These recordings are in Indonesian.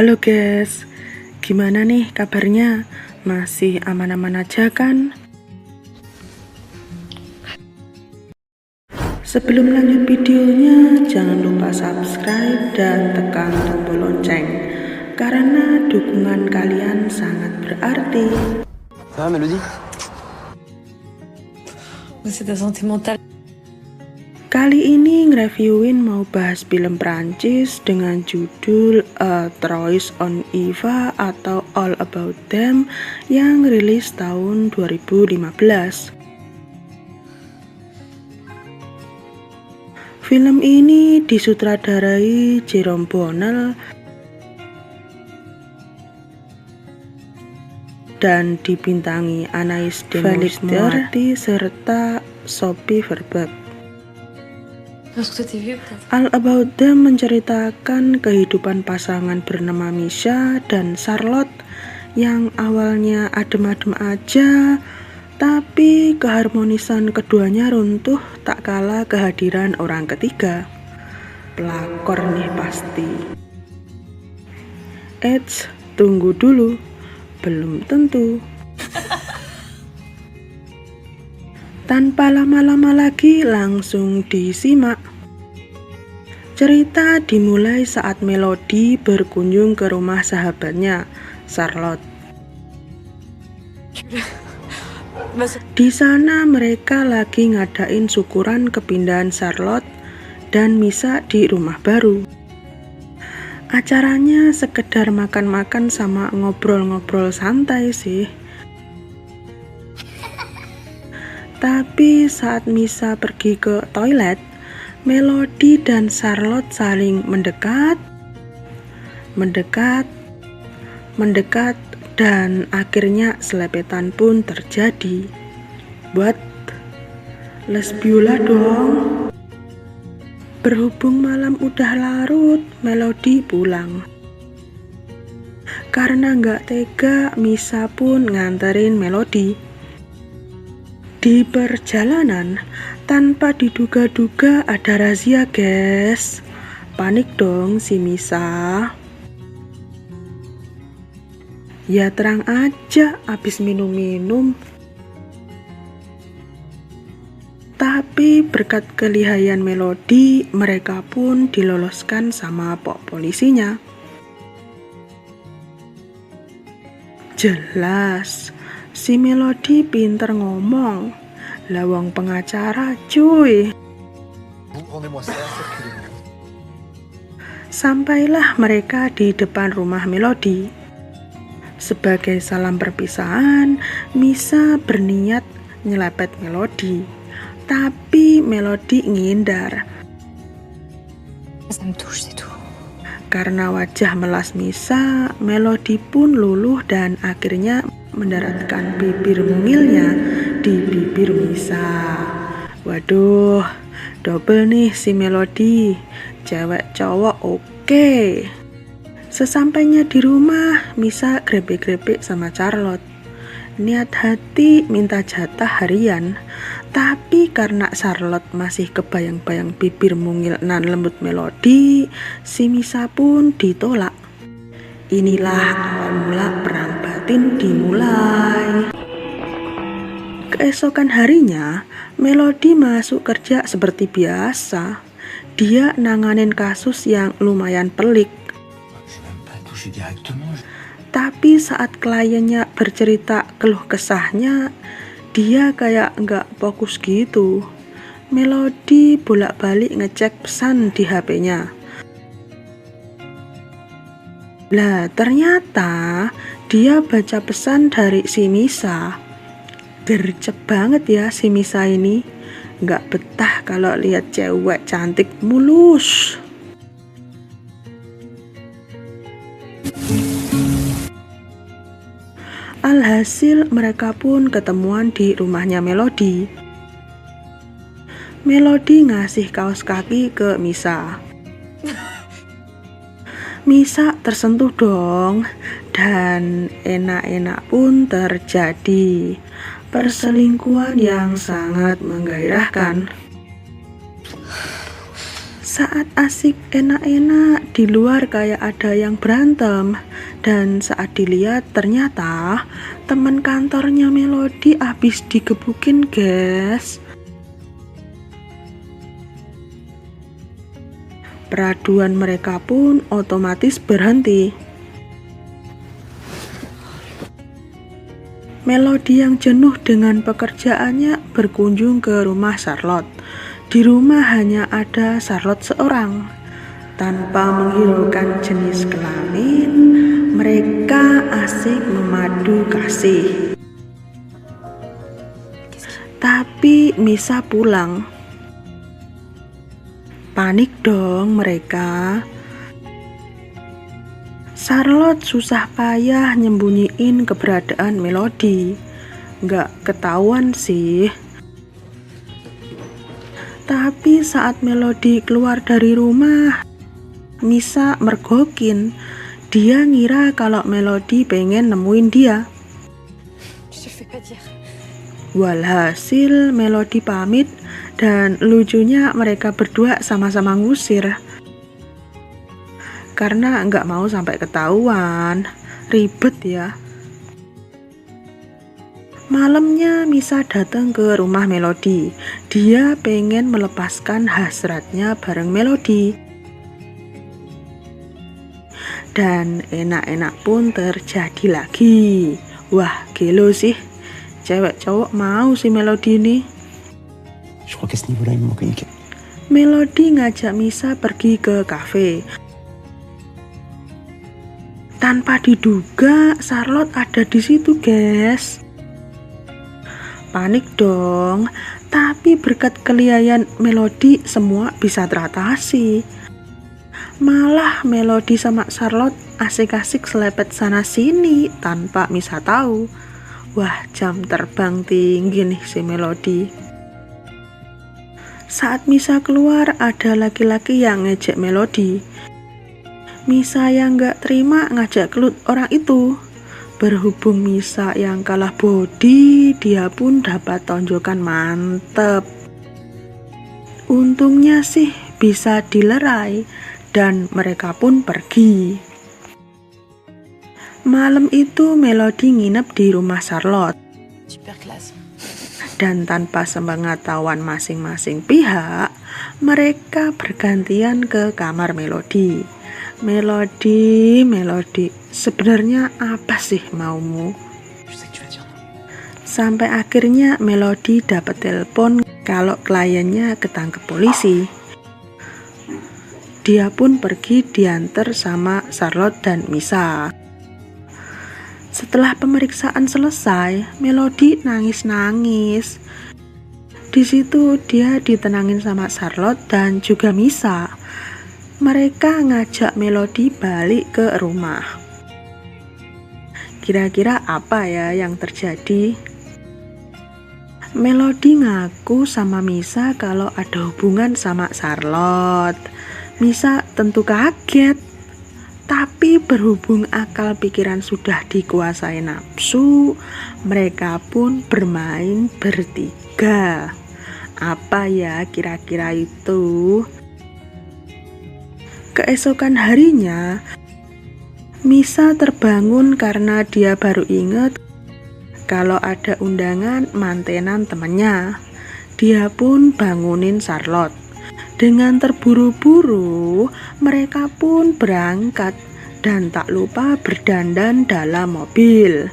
Halo guys, gimana nih kabarnya? Masih aman-aman aja kan? Sebelum lanjut videonya, jangan lupa subscribe dan tekan tombol lonceng karena dukungan kalian sangat berarti. Ça va, Mélodie? C'est ta santé mentale. Kali ini nge-reviewin mau bahas film Prancis dengan judul A Troyes on Iva atau All About Them yang rilis tahun 2015. Film ini disutradarai Jerome Bonnell dan dibintangi Anaïs de Montferrat serta Sophie Verbeek. Parce que toi t'es vieux peut-être. All About Them menceritakan kehidupan pasangan bernama Misha dan Charlotte yang awalnya adem-adem aja, tapi keharmonisan keduanya runtuh tak kala kehadiran orang ketiga. Pelakor nih pasti. Eits, tunggu dulu, belum tentu. Tanpa lama-lama lagi, langsung disimak. Cerita dimulai saat Melody berkunjung ke rumah sahabatnya, Charlotte. Di sana mereka lagi ngadain syukuran kepindahan Charlotte dan Misha di rumah baru. Acaranya sekedar makan-makan sama ngobrol-ngobrol santai sih. Tapi saat Misha pergi ke toilet, Melody dan Charlotte saling mendekat, dan akhirnya selepetan pun terjadi. Buat lesbiola dong. Berhubung malam udah larut, Melody pulang. Karena nggak tega, Misha pun nganterin Melody. Di perjalanan, tanpa diduga-duga ada razia guys. Panik dong si Misha. Ya terang aja abis minum-minum. Tapi berkat kelihayan Melody, mereka pun diloloskan sama polisinya. Jelas si Melody pinter ngomong, lawang pengacara cuy. Sampailah mereka di depan rumah Melody. Sebagai salam perpisahan, Misha berniat nyelepet Melody, tapi Melody ngindar. Ça me touche, c'est tout. Karena wajah melas Misha, Melody pun luluh dan akhirnya mendaratkan bibir mungilnya di bibir Misha. Waduh, double nih si Melody, cewek cowok oke. Sesampainya di rumah, Misha grepe-grepe sama Charlotte. Niat hati minta jatah harian, tapi karena Charlotte masih kebayang-bayang bibir mungil nan lembut Melody, si Misha pun ditolak. Inilah awal mula perang batin dimulai. Keesokan harinya, Melody masuk kerja seperti biasa. Dia nanganin kasus yang lumayan pelik. Tapi saat kliennya bercerita keluh kesahnya, dia kayak nggak fokus gitu. Melody bolak-balik ngecek pesan di HP-nya. Lah ternyata dia baca pesan dari si Misha. Gercep banget ya si Misha ini. Nggak betah kalau lihat cewek cantik mulus. Alhasil mereka pun ketemuan di rumahnya Melody. Melody ngasih kaos kaki ke Misha. Misha tersentuh dong, dan enak-enak pun terjadi. Perselingkuhan yang sangat menggairahkan. Saat asik enak-enak, di luar kayak ada yang berantem. Dan saat dilihat ternyata teman kantornya Melody habis digebukin, guys. Peraduan mereka pun otomatis berhenti. Melody yang jenuh dengan pekerjaannya berkunjung ke rumah Charlotte. Di rumah hanya ada Charlotte seorang. Tanpa menghiraukan jenis kelamin, mereka asik memadu kasih. Tapi Misa pulang. Panik dong mereka. Charlotte susah payah nyembunyiin keberadaan Melody. Nggak ketahuan sih. Tapi saat Melody keluar dari rumah, Misa mergokin. Dia ngira kalau Melody pengen nemuin dia. Walhasil Melody pamit dan lucunya mereka berdua sama-sama ngusir. Karena nggak mau sampai ketahuan. Ribet ya. Malamnya Misa datang ke rumah Melody. Dia pengen melepaskan hasratnya bareng Melody. Dan enak-enak pun terjadi lagi. Wah, gelo sih. Cewek cowok mau si Melody ini. Melody ngajak Misa pergi ke kafe. Tanpa diduga, Charlotte ada di situ, guys. Panik dong, tapi berkat kelihayan Melody semua bisa teratasi. Malah Melody sama Charlotte asik-asik selepet sana sini tanpa Misa tahu. Wah, jam terbang tinggi nih si Melody. Saat Misa keluar, ada laki-laki yang ngejek Melody. Misa yang gak terima ngajak kelut orang itu. Berhubung Misa yang kalah body, dia pun dapat tonjokan mantep. Untungnya sih bisa dilerai dan mereka pun pergi. Malam itu Melody nginep di rumah Charlotte. Dan tanpa sepengetahuan masing-masing pihak, mereka bergantian ke kamar Melody. Melody, sebenarnya apa sih maumu? Sampai akhirnya Melody dapat telepon kalau kliennya ketangkep polisi. Dia pun pergi diantar sama Charlotte dan Misa. Setelah pemeriksaan selesai, Melody nangis-nangis. Di situ dia ditenangin sama Charlotte dan juga Misa. Mereka ngajak Melody balik ke rumah. Kira-kira apa ya yang terjadi? Melody ngaku sama Misa kalau ada hubungan sama Charlotte. Misa tentu kaget. Tapi berhubung akal pikiran sudah dikuasai nafsu, mereka pun bermain bertiga. Apa ya kira-kira itu? Keesokan harinya, Misa terbangun karena dia baru ingat kalau ada undangan mantenan temannya. Dia pun bangunin Charlotte. Dengan terburu-buru, mereka pun berangkat dan tak lupa berdandan dalam mobil.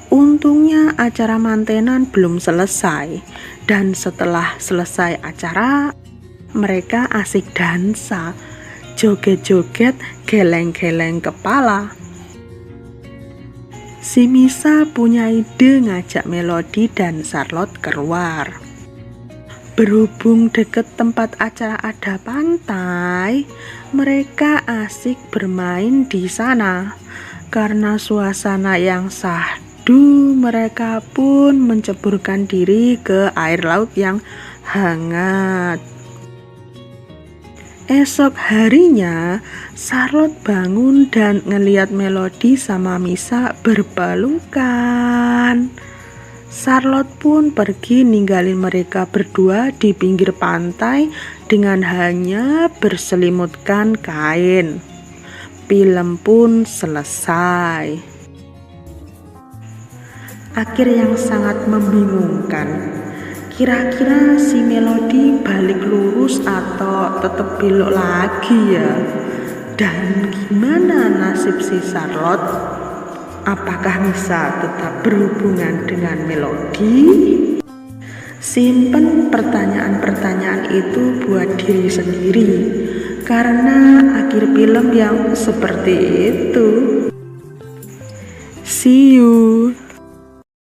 Untungnya acara mantenan belum selesai. Dan setelah selesai acara, mereka asik dansa, joget-joget, geleng-geleng kepala. Si Misa punya ide ngajak Melody dan Charlotte keluar. Berhubung deket tempat acara ada pantai, mereka asik bermain di sana. Karena suasana yang syahdu, mereka pun menceburkan diri ke air laut yang hangat. Esok harinya, Charlotte bangun dan ngeliat Melody sama Misa berpelukan. Charlotte pun pergi ninggalin mereka berdua di pinggir pantai dengan hanya berselimutkan kain. Film pun selesai. Akhir yang sangat membingungkan. Kira-kira si Melody balik lurus atau tetap belok lagi ya? Dan gimana nasib si Charlotte? Apakah bisa tetap berhubungan dengan Melody? Simpen pertanyaan-pertanyaan itu buat diri sendiri, karena akhir film yang seperti itu. See you.